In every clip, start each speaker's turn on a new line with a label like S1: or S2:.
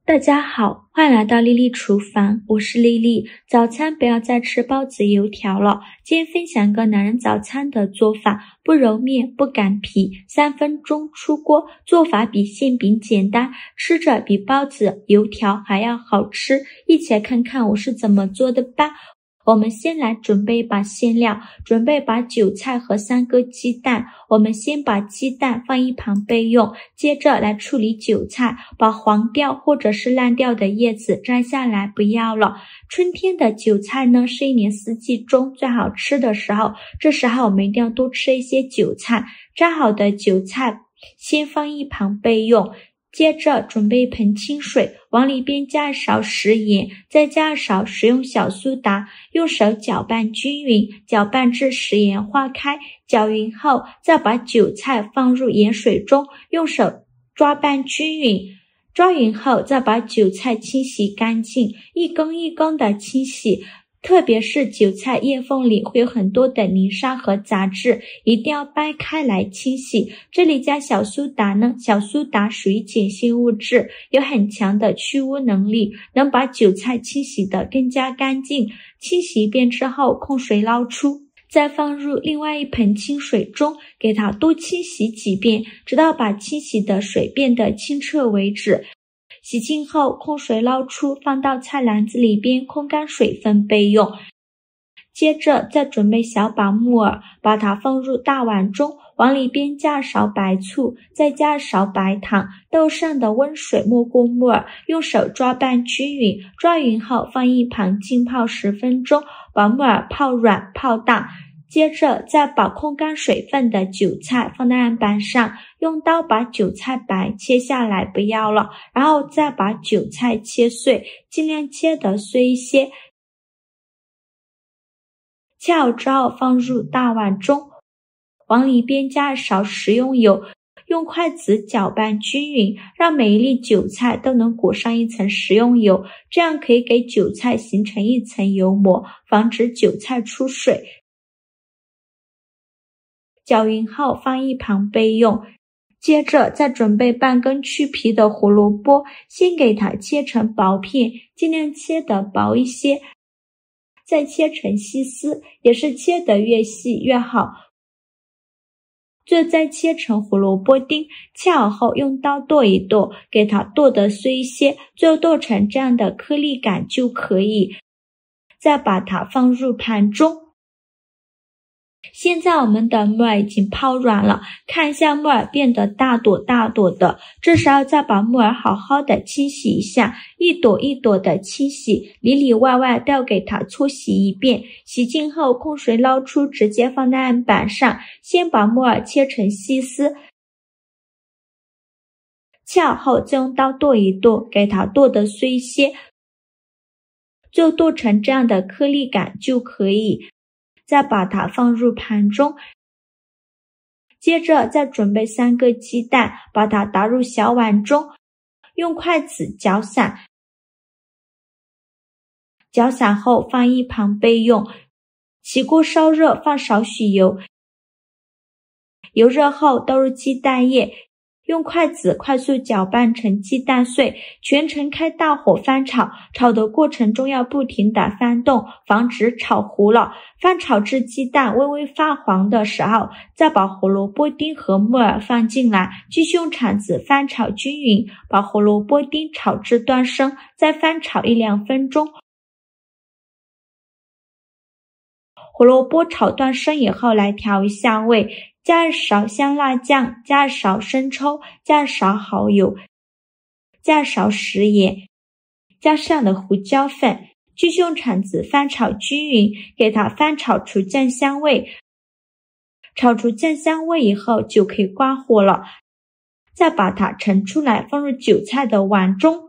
S1: 大家好，欢迎来到丽丽厨房，我是丽丽。早餐不要再吃包子油条了，今天分享个男人早餐的做法，不揉面不擀皮，3分钟出锅，做法比馅饼简单，吃着比包子油条还要好吃。一起来看看我是怎么做的吧。我们先来准备一把馅料，准备把韭菜和3个鸡蛋。我们先把鸡蛋放一旁备用，接着来处理韭菜，把黄掉或者是烂掉的叶子摘下来不要了。春天的韭菜呢，是一年四季中最好吃的时候，这时候我们一定要多吃一些韭菜。摘好的韭菜先放一旁备用。接着准备一盆清水，往里边加一勺食盐，再加一勺食用小苏打，用手搅拌均匀，搅拌至食盐化开。搅匀后，再把韭菜放入盐水中，用手抓拌均匀。抓匀后，再把韭菜清洗干净，一根一根的清洗。特别是韭菜叶缝里会有很多的泥沙和杂质，一定要掰开来清洗。这里加小苏打呢，小苏打属于碱性物质，有很强的去污能力，能把韭菜清洗得更加干净。清洗一遍之后，控水捞出，再放入另外一盆清水中，给它多清洗几遍，直到把清洗的水变得清澈为止。洗净后控水捞出，放到菜篮子里边控干水分备用。接着再准备小把木耳，把它放入大碗中，往里边加勺白醋，再加勺白糖，豆上的温水没过木耳，用手抓拌均匀。抓匀后放一旁浸泡10分钟，把木耳泡软泡大。接着再把控干水分的韭菜放在案板上，用刀把韭菜白切下来不要了，然后再把韭菜切碎，尽量切得碎一些。切好之后放入大碗中，往里边加一勺食用油，用筷子搅拌均匀，让每一粒韭菜都能裹上一层食用油，这样可以给韭菜形成一层油膜，防止韭菜出水。搅匀后放一旁备用。接着再准备半根去皮的胡萝卜，先给它切成薄片，尽量切得薄一些，再切成细丝，也是切得越细越好。最后再切成胡萝卜丁，切好后用刀剁一剁，给它剁得碎一些，最后剁成这样的颗粒感就可以。再把它放入盘中。现在我们的木耳已经泡软了，看一下木耳变得大朵大朵的，这时候再把木耳好好的清洗一下，一朵一朵的清洗，里里外外都要给它搓洗一遍。洗净后控水捞出，直接放在案板上，先把木耳切成细丝，切好后再用刀剁一剁，给它剁得碎一些，最后剁成这样的颗粒感就可以。再把它放入盘中，接着再准备3个鸡蛋，把它打入小碗中，用筷子搅散。搅散后放一旁备用。起锅烧热，放少许油，油热后倒入鸡蛋液，用筷子快速搅拌成鸡蛋碎，全程开大火翻炒，炒的过程中要不停地翻动，防止炒糊了。翻炒至鸡蛋微微发黄的时候，再把胡萝卜丁和木耳放进来，继续用铲子翻炒均匀，把胡萝卜丁炒至断生，再翻炒1-2分钟。胡萝卜炒断生以后，来调一下味，加一勺香辣酱，加一勺生抽，加一勺蚝油，加一勺食盐，加上的胡椒粉，继续用铲子翻炒均匀，给它翻炒出酱香味。炒出酱香味以后就可以关火了，再把它盛出来，放入韭菜的碗中。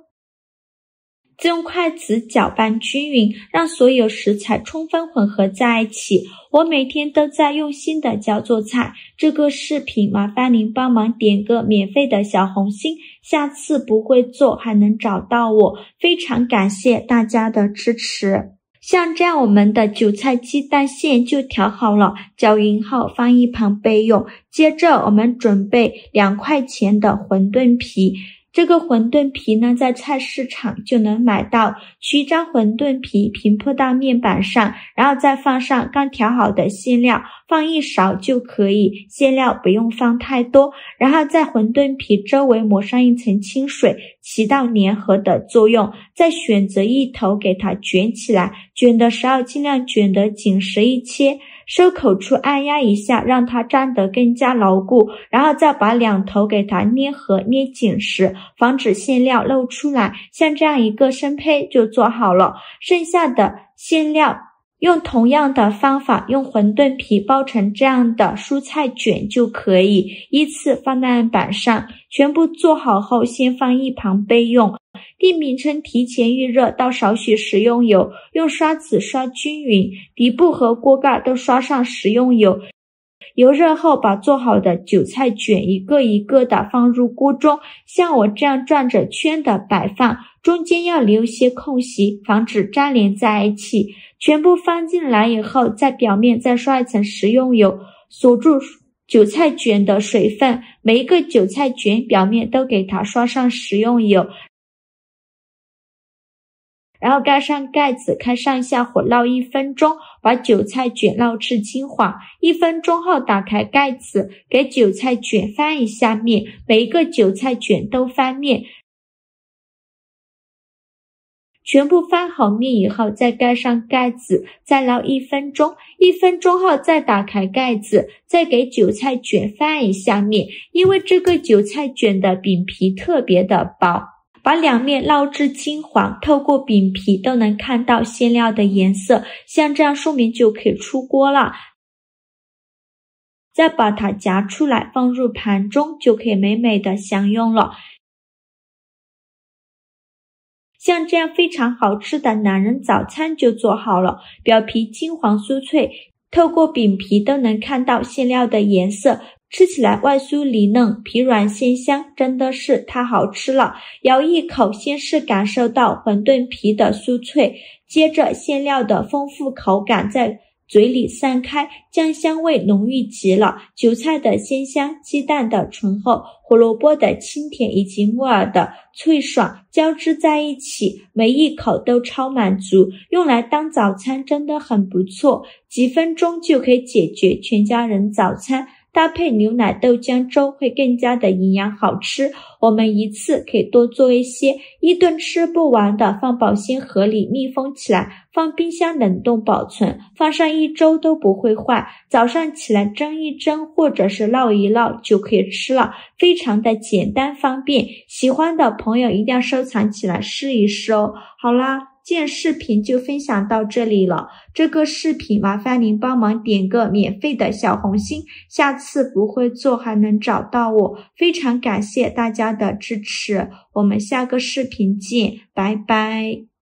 S1: 再用筷子搅拌均匀，让所有食材充分混合在一起。我每天都在用心的教做菜，这个视频麻烦您帮忙点个免费的小红心，下次不会做还能找到我，非常感谢大家的支持。像这样我们的韭菜鸡蛋馅就调好了，搅匀后放一旁备用。接着我们准备2块钱的馄饨皮，这个馄饨皮呢，在菜市场就能买到。取一张馄饨皮平铺到面板上，然后再放上刚调好的馅料，放1勺就可以，馅料不用放太多。然后在馄饨皮周围抹上一层清水，起到粘合的作用。再选择一头给它卷起来，卷的时候尽量卷得紧实一些。收口处按压一下，让它粘得更加牢固，然后再把两头给它捏合捏紧实，防止馅料漏出来。像这样一个生胚就做好了。剩下的馅料用同样的方法，用馄饨皮包成这样的蔬菜卷就可以，依次放在案板上。全部做好后，先放一旁备用。电饼铛提前预热，倒少许食用油，用刷子刷均匀，底部和锅盖都刷上食用油。油热后，把做好的韭菜卷一个一个的放入锅中，像我这样转着圈的摆放，中间要留些空隙，防止粘连在一起。全部放进来以后，在表面再刷一层食用油，锁住韭菜卷的水分，每一个韭菜卷表面都给它刷上食用油，然后盖上盖子，开上下火烙1分钟，把韭菜卷烙至金黄。1分钟后打开盖子，给韭菜卷翻一下面，每一个韭菜卷都翻面。全部翻好面以后，再盖上盖子，再烙1分钟。1分钟后再打开盖子，再给韭菜卷翻一下面，因为这个韭菜卷的饼皮特别的薄。把两面烙至金黄，透过饼皮都能看到馅料的颜色，像这样说明就可以出锅了。再把它夹出来，放入盘中，就可以美美的享用了。像这样非常好吃的懒人早餐就做好了，表皮金黄酥脆，透过饼皮都能看到馅料的颜色，吃起来外酥里嫩，皮软馅香，真的是太好吃了。咬一口，先是感受到馄饨皮的酥脆，接着馅料的丰富口感在嘴里散开，酱香味浓郁极了，韭菜的鲜香，鸡蛋的醇厚，胡萝卜的清甜以及木耳的脆爽交织在一起，每一口都超满足，用来当早餐真的很不错，几分钟就可以解决全家人早餐，搭配牛奶豆浆粥会更加的营养好吃。我们一次可以多做一些，一顿吃不完的放保鲜盒里密封起来，放冰箱冷冻保存，放上1周都不会坏。早上起来蒸一蒸或者是烙一烙就可以吃了，非常的简单方便。喜欢的朋友一定要收藏起来试一试哦。好啦，今天视频就分享到这里了，这个视频麻烦您帮忙点个免费的小红心，下次不会做还能找到我，非常感谢大家的支持，我们下个视频见，拜拜。